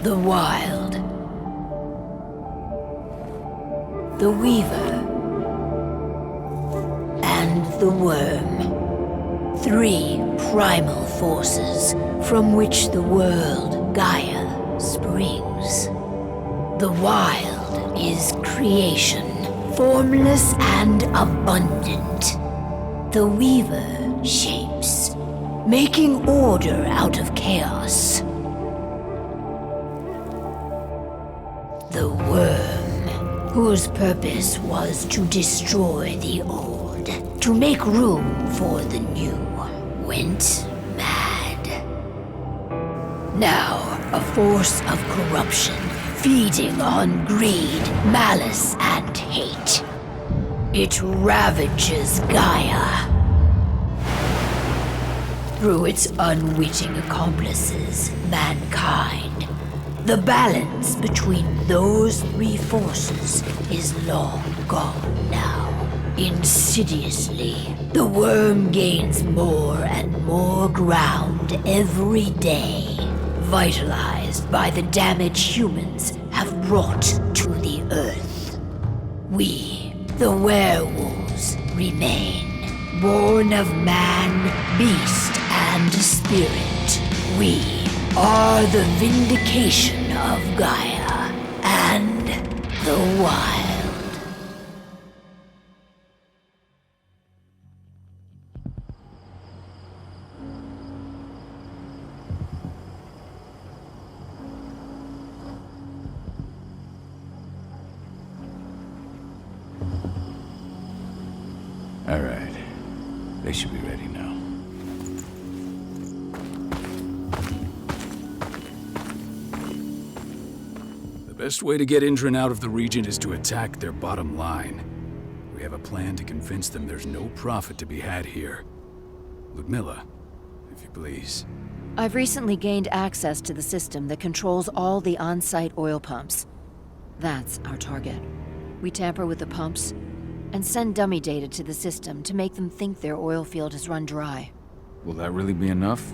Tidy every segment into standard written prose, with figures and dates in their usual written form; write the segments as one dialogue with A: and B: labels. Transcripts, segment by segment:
A: The Wild. The Weaver. And the Worm. 3 primal forces from which the world, Gaia, springs. The Wild is creation, formless and abundant. The Weaver shapes, making order out of chaos. The Worm, whose purpose was to destroy the old, to make room for the new, went mad. Now, a force of corruption, feeding on greed, malice, and hate. It ravages Gaia. Through its unwitting accomplices, mankind. The balance between those 3 forces is long gone now. Insidiously, the Worm gains more and more ground every day, vitalized by the damage humans have brought to the Earth. We, the werewolves, remain, born of man, beast, and spirit. We are the vindication of Gaia and the Wild.
B: All right. They should be ready now.
C: The best way to get Indran out of the region is to attack their bottom line. We have a plan to convince them there's no profit to be had here. Ludmilla, if you please.
D: I've recently gained access to the system that controls all the on-site oil pumps. That's our target. We tamper with the pumps and send dummy data to the system to make them think their oil field has run dry.
B: Will that really be enough?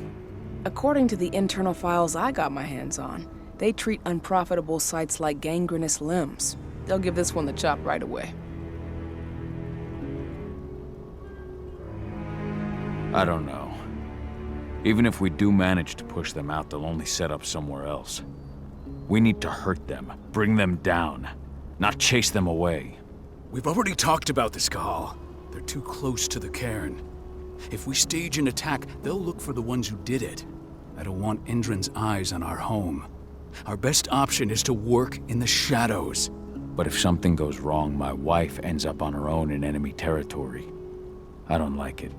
E: According to the internal files I got my hands on, they treat unprofitable sites like gangrenous limbs. They'll give this one the chop right away.
B: I don't know. Even if we do manage to push them out, they'll only set up somewhere else. We need to hurt them, bring them down, not chase them away.
C: We've already talked about this, Kahal. They're too close to the cairn. If we stage an attack, they'll look for the ones who did it. I don't want Indran's eyes on our home. Our best option is to work in the shadows.
B: But if something goes wrong, my wife ends up on her own in enemy territory. I don't like it.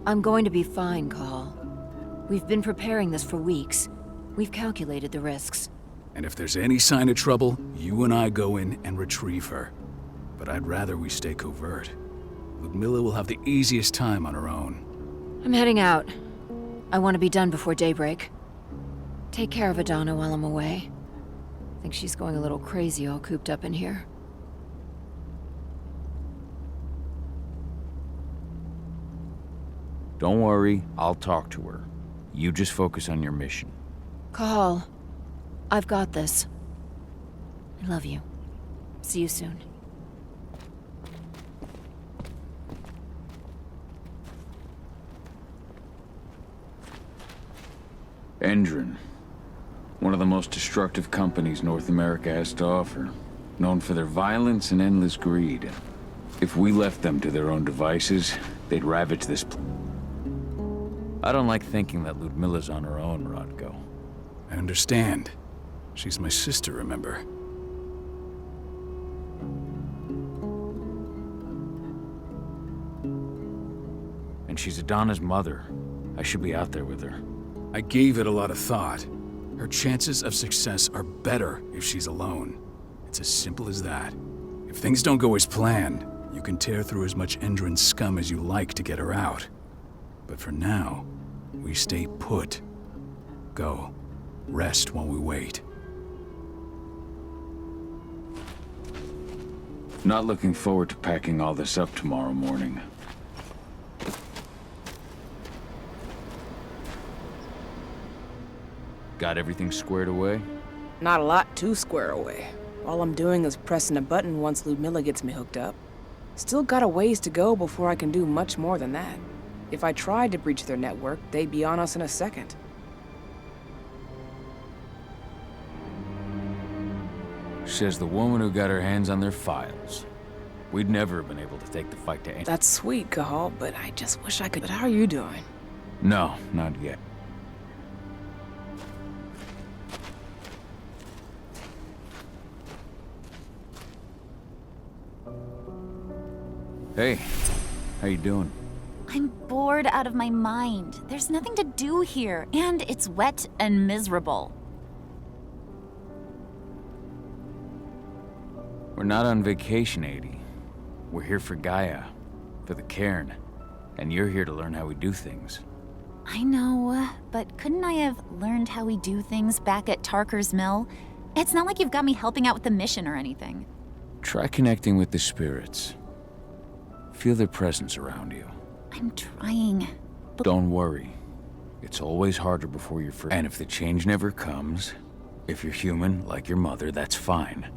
D: I'm going to be fine, Call. We've been preparing this for weeks. We've calculated the risks.
C: And if there's any sign of trouble, you and I go in and retrieve her. But I'd rather we stay covert. Ludmilla will have the easiest time on her own.
D: I'm heading out. I want to be done before daybreak. Take care of Adana while I'm away. I think she's going a little crazy all cooped up in here.
B: Don't worry, I'll talk to her. You just focus on your mission.
D: Call. I've got this. I love you. See you soon.
B: Indran. One of the most destructive companies North America has to offer. Known for their violence and endless greed. If we left them to their own devices, they'd ravage this I don't like thinking that Ludmilla's on her own, Rodko.
C: I understand. She's my sister, remember?
B: And she's Adana's mother. I should be out there with her.
C: I gave it a lot of thought. Her chances of success are better if she's alone. It's as simple as that. If things don't go as planned, you can tear through as much Indran scum as you like to get her out. But for now, we stay put. Go. Rest while we wait.
B: Not looking forward to packing all this up tomorrow morning. Got everything squared away?
E: Not a lot to square away. All I'm doing is pressing a button once Ludmilla gets me hooked up. Still got a ways to go before I can do much more than that. If I tried to breach their network, they'd be on us in a second.
B: Says the woman who got her hands on their files. We'd never have been able to take the fight to end.
E: That's sweet, Cahal, but I just wish I could. But how are you doing?
B: No, not yet. Hey, how you doing?
F: I'm bored out of my mind. There's nothing to do here, and it's wet and miserable.
B: We're not on vacation, Adie. We're here for Gaia, for the cairn, and you're here to learn how we do things.
F: I know, but couldn't I have learned how we do things back at Tarker's Mill? It's not like you've got me helping out with the mission or anything.
B: Try connecting with the spirits. Feel their presence around you.
F: I'm trying. But
B: Don't worry. It's always harder before you're free. And if the change never comes, if you're human, like your mother, that's fine.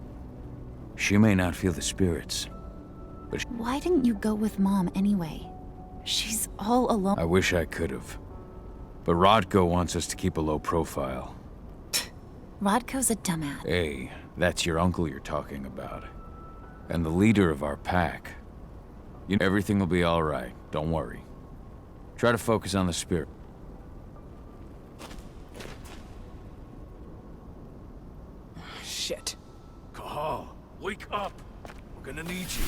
B: She may not feel the spirits, but
F: why didn't you go with Mom anyway? She's all alone.
B: I wish I could've. But Rodko wants us to keep a low profile.
F: Rodko's a dumbass.
B: Hey, that's your uncle you're talking about. And the leader of our pack. You know, everything will be all right. Don't worry. Try to focus on the spirit.
E: Shit.
C: Cahal, wake up! We're gonna need you.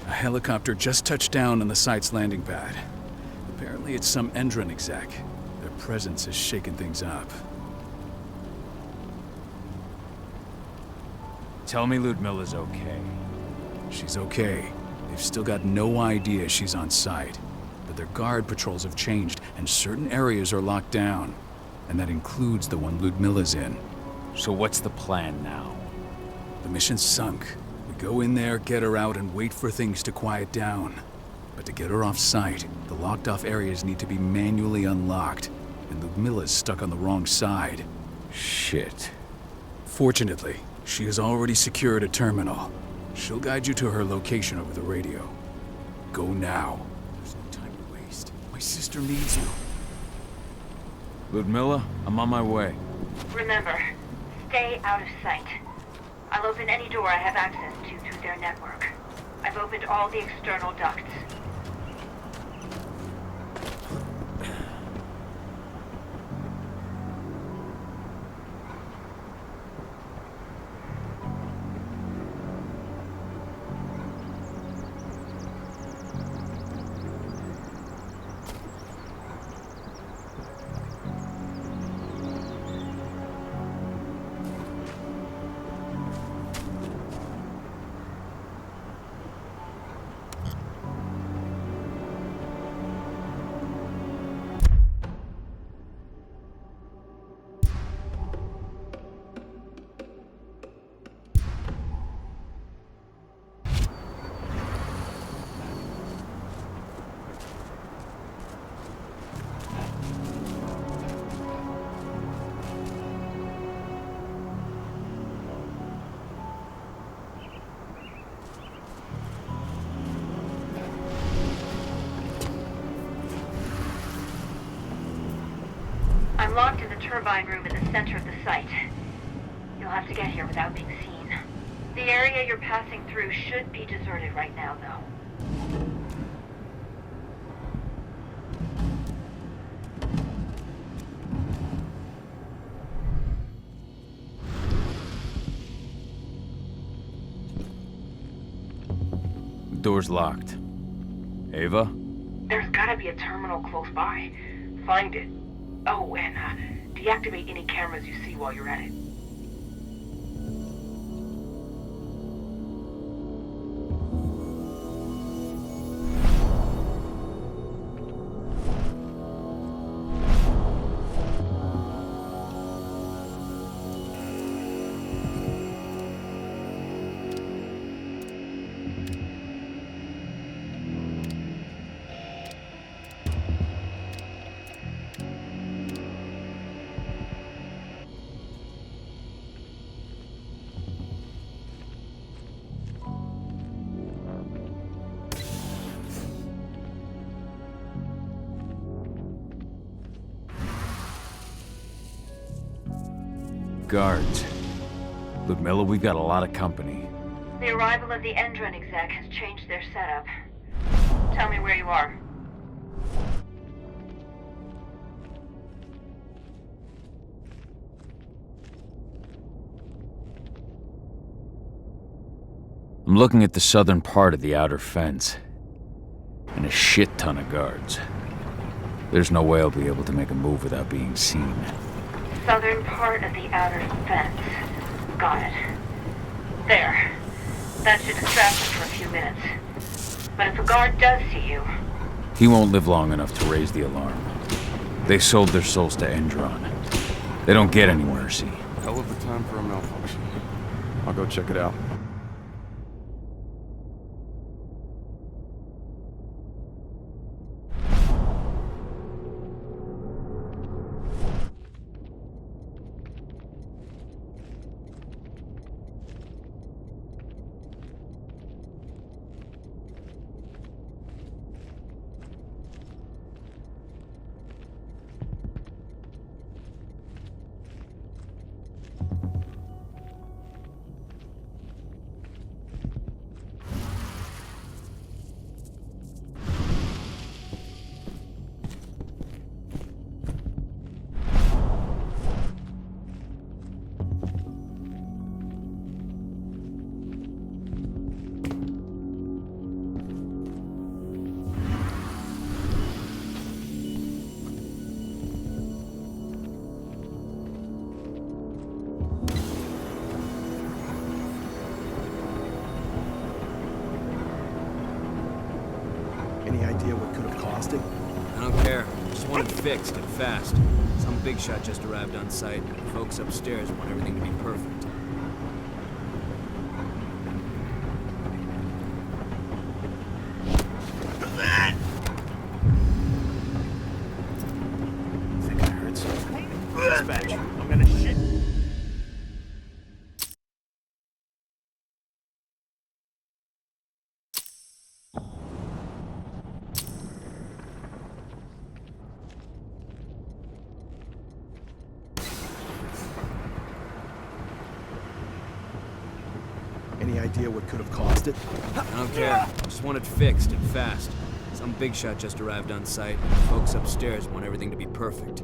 C: A helicopter just touched down on the site's landing pad. Apparently it's some Endron exec. Their presence has shaken things up.
B: Tell me Ludmilla's okay.
C: She's okay. They've still got no idea she's on site. But their guard patrols have changed, and certain areas are locked down. And that includes the one Ludmilla's in.
B: So what's the plan now?
C: The mission's sunk. We go in there, get her out, and wait for things to quiet down. But to get her off site, the locked-off areas need to be manually unlocked. And Ludmilla's stuck on the wrong side.
B: Shit.
C: Fortunately, she has already secured a terminal. She'll guide you to her location over the radio. Go now. There's no time to waste. My sister needs you.
B: Ludmilla, I'm on my way.
A: Remember, stay out of sight. I'll open any door I have access to through their network. I've opened all the external ducts. I'm locked in the turbine room in the center of the site. You'll have to get here without being seen. The area you're passing through should be deserted right now, though.
B: The door's locked. Ava?
A: There's gotta be a terminal close by. Find it. Oh, and deactivate any cameras you see while you're at it.
B: guards. Ludmilla, we've got a lot of company.
A: The arrival of the Endron exec has changed their setup. Tell me where you are.
B: I'm looking at the southern part of the outer fence. And a shit ton of guards. There's no way I'll be able to make a move without being seen.
A: Southern part of the outer fence. Got it. There. That should distract them for a few minutes. But if a guard does see you...
B: He won't live long enough to raise the alarm. They sold their souls to Endron. They don't get anywhere, see?
G: Hell of a time for a malfunction. I'll go check it out.
H: Any idea what could have caused it?
I: I don't care. Just want it fixed and fast. Some big shot just arrived on site. The folks upstairs want everything to be perfect.
H: I think I heard something. Dispatch, I'm gonna shit. Any idea what could have caused it?
I: I don't care. Just want it fixed and fast. Some big shot just arrived on site. The folks upstairs want everything to be perfect.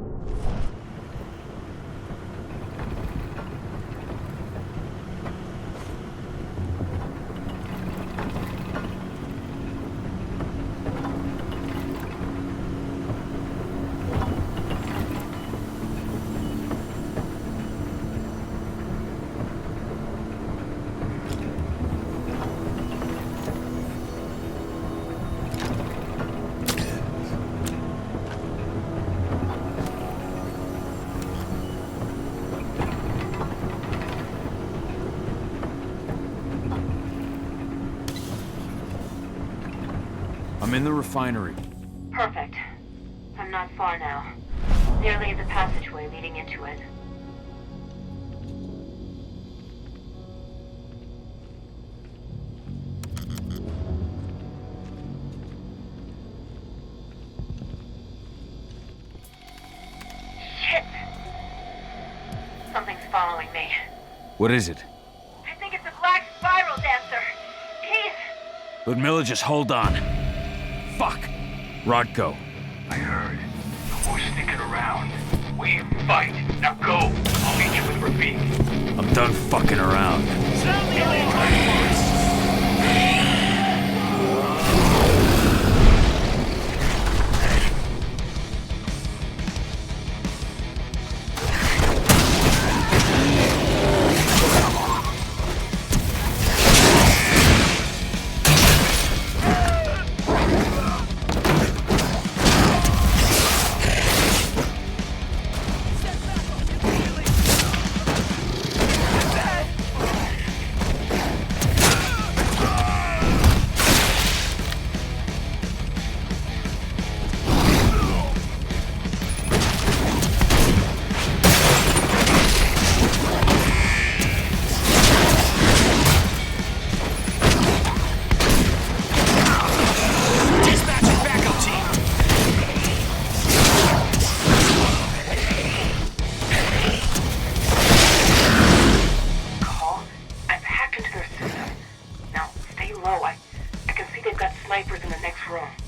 B: I'm in the refinery.
A: Perfect. I'm not far now. Nearly the passageway leading into it. Shit! Something's following me.
B: What is it?
A: I think it's a black spiral dancer. Keith!
B: Ludmilla, just hold on. Fuck! Rodko.
J: I heard. We're sneaking around. We fight. Now go. I'll meet you with Rafik.
B: I'm done fucking around.
J: from?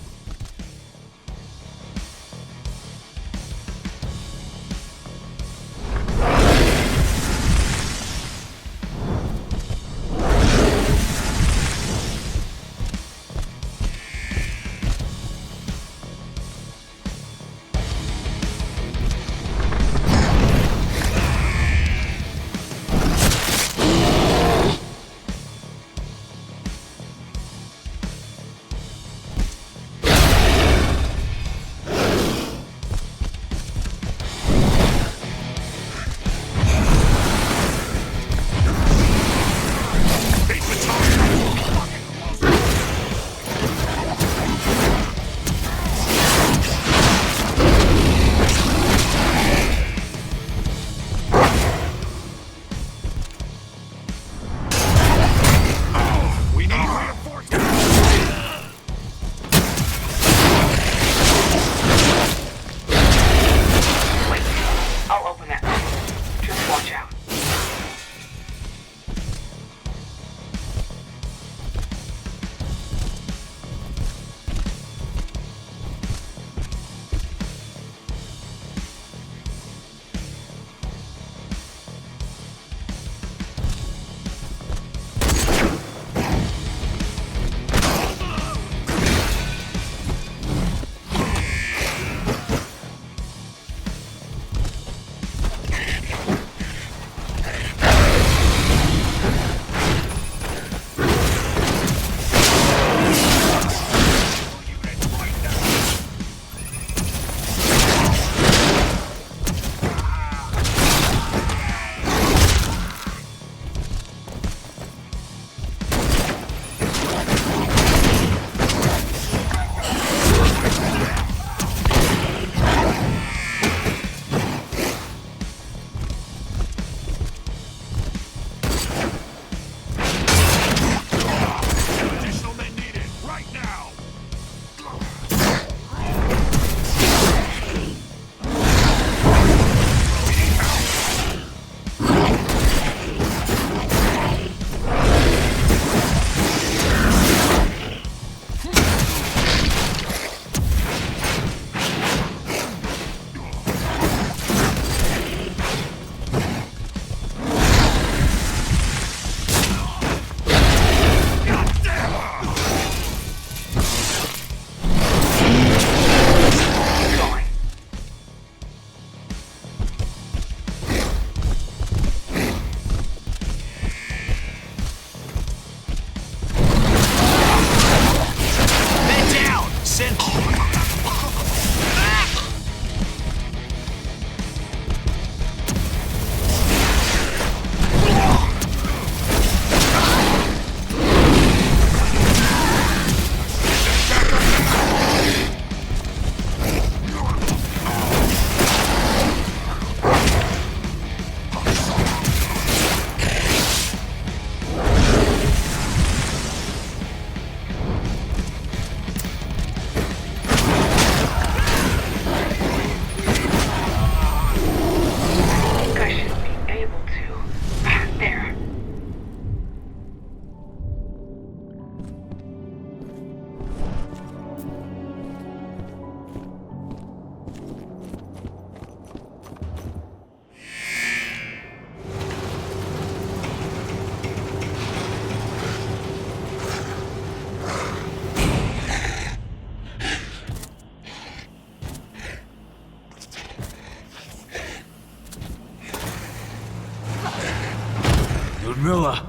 C: Ludmilla!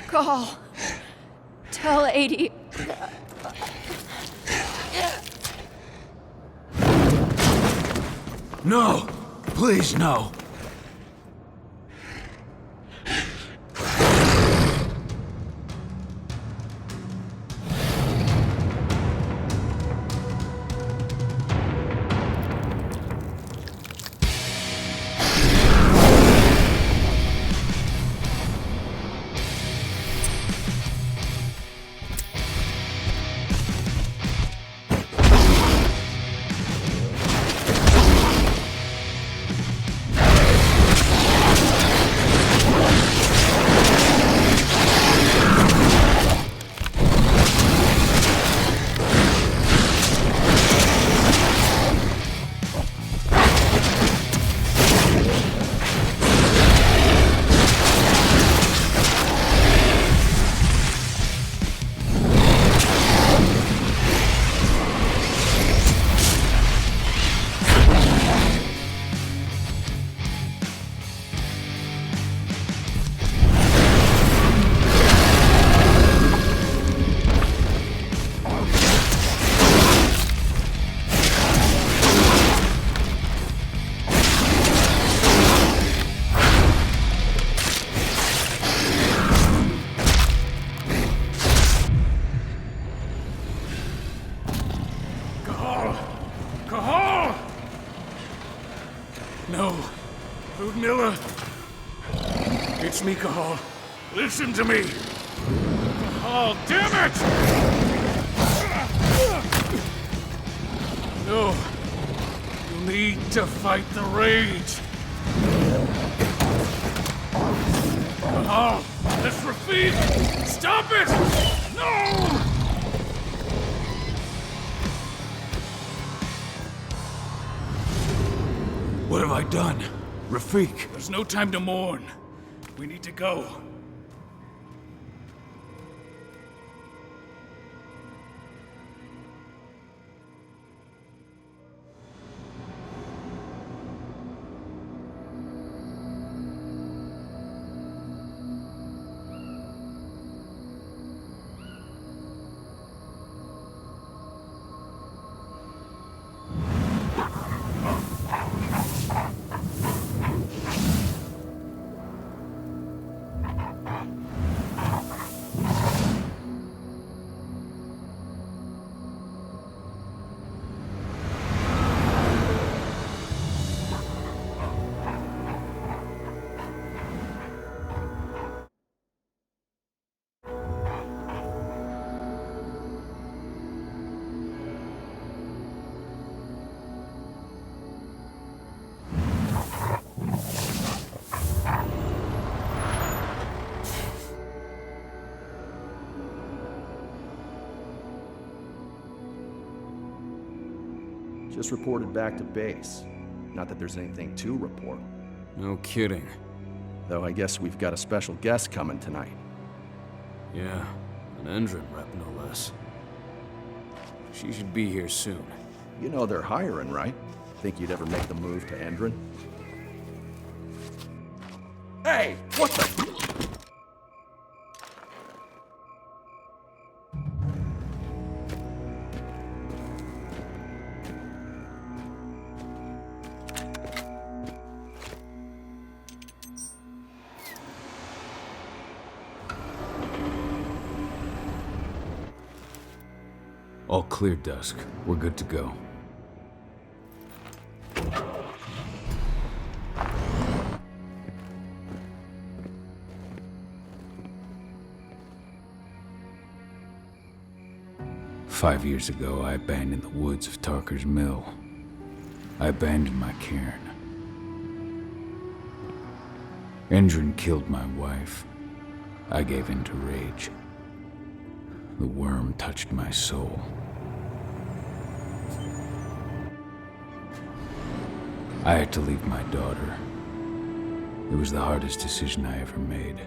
D: Call. Tell 80.
C: No! Please, no! Listen to me! Oh, damn it! No. You need to fight the rage. Oh, this Rafik! Stop it! No! What have I done? Rafik! There's no time to mourn. We need to go.
G: Just reported back to base. Not that there's anything to report.
I: No kidding.
G: Though I guess we've got a special guest coming tonight.
I: Yeah, an Endron rep no less. She should be here soon.
G: You know they're hiring, right? Think you'd ever make the move to Endron? Hey! What the...
B: All clear, Dusk. We're good to go. "5 years ago, I abandoned the woods of Tarker's Mill. I abandoned my cairn. Endron killed my wife. I gave in to rage. The worm touched my soul. I had to leave my daughter. It was the hardest decision I ever made.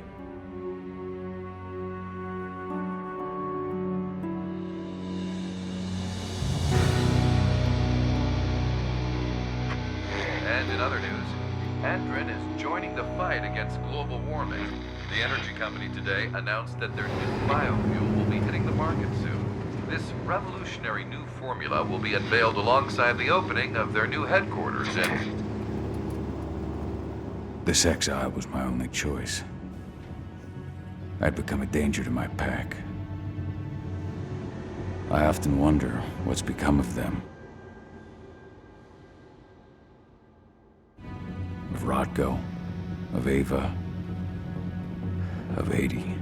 K: And in other news, Endron is joining the fight against global warming. The energy company today announced that their new biofuel will be hitting the market soon. This revolutionary new formula will be unveiled alongside the opening of their new headquarters in...
B: This exile was my only choice. I'd become a danger to my pack. I often wonder what's become of them. Of Rodko, of Ava, of 80.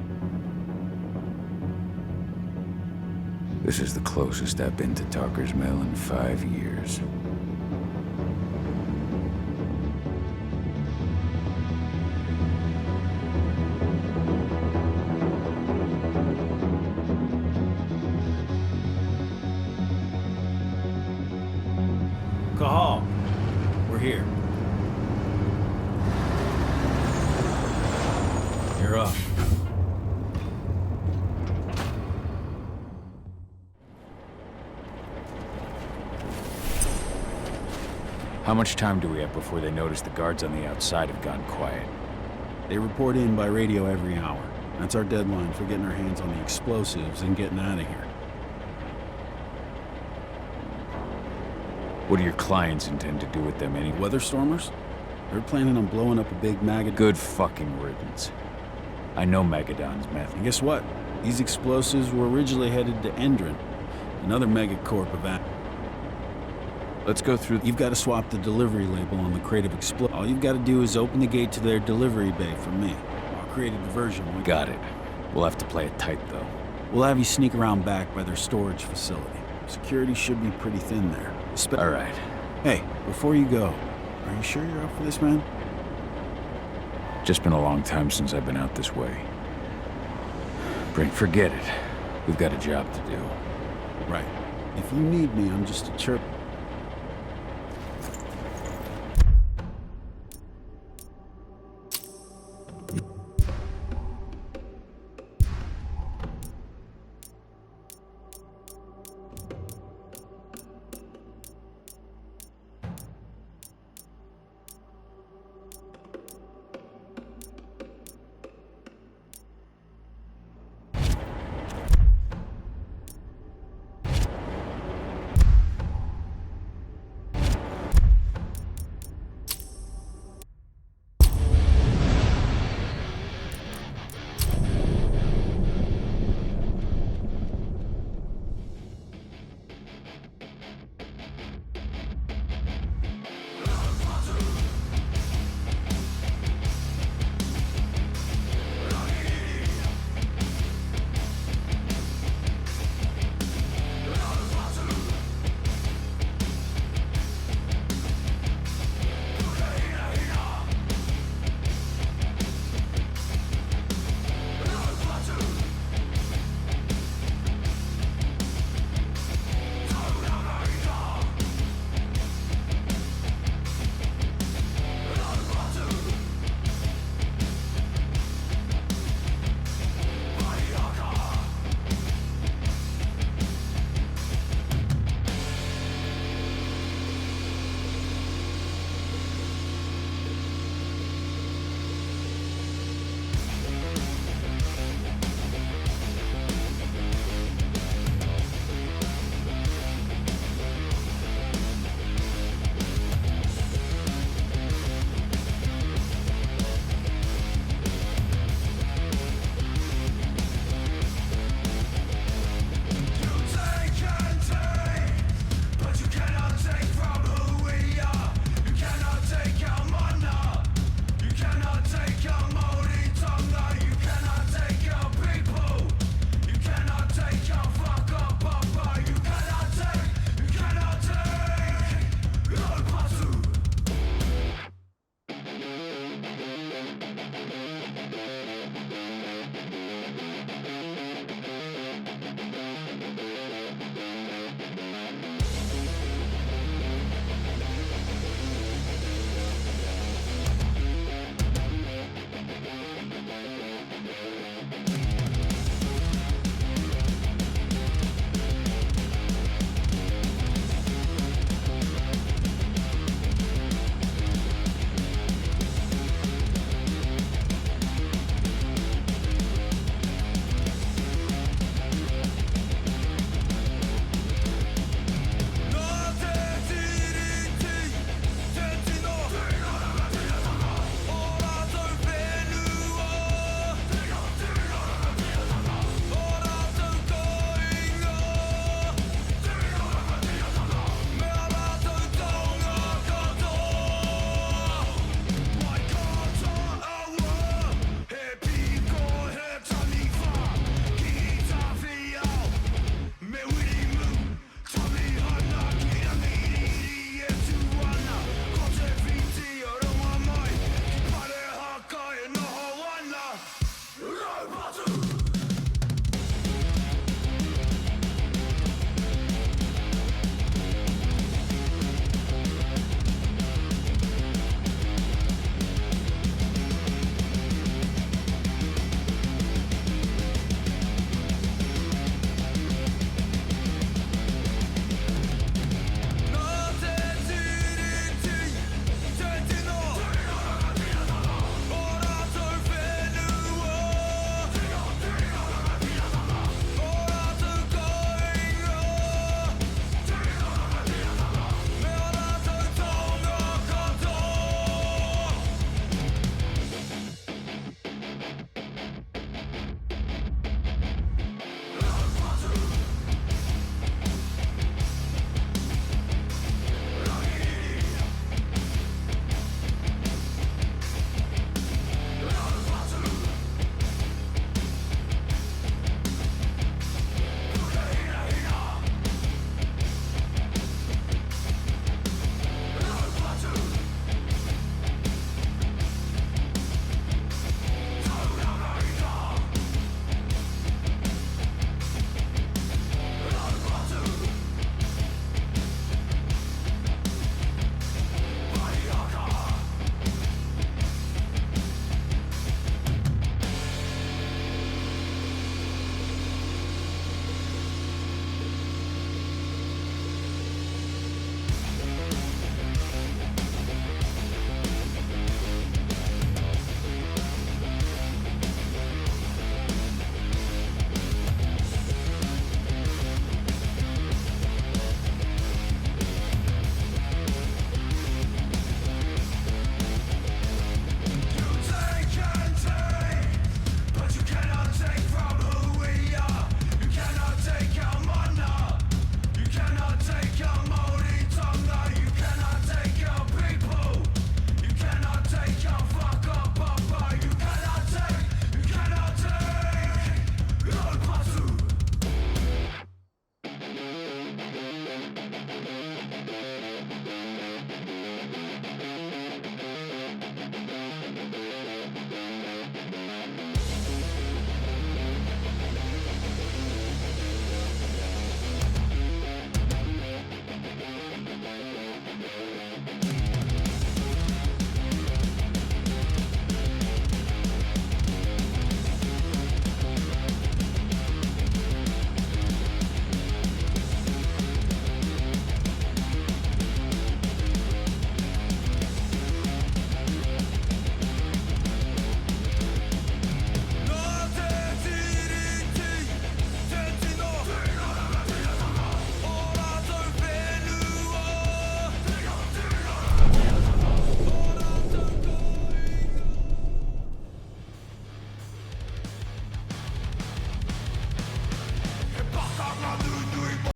B: This is the closest I've been to Tarker's Mill in 5 years.
H: Cahal, we're here. You're up.
B: How much time do we have before they notice the guards on the outside have gone quiet?
L: They report in by radio every hour. That's our deadline for getting our hands on the explosives and getting out of here.
B: What do your clients intend to do with them anyway?
L: Weather stormers? They're planning on blowing up a big Magadon.
B: Good fucking riddance. I know Magadon's method.
L: And guess what? These explosives were originally headed to Endron, another megacorp of that.
B: Let's go through...
L: You've got to swap the delivery label on the crate of explosives. All you've got to do is open the gate to their delivery bay for me. Walk create a diversion.
B: Got it. We'll have to play it tight, though.
L: We'll have you sneak around back by their storage facility. Security should be pretty thin there.
B: All right.
L: Hey, before you go, are you sure you're up for this, man?
B: Just been a long time since I've been out this way. Brink, forget it. We've got a job to do.
L: Right. If you need me, I'm just a chirp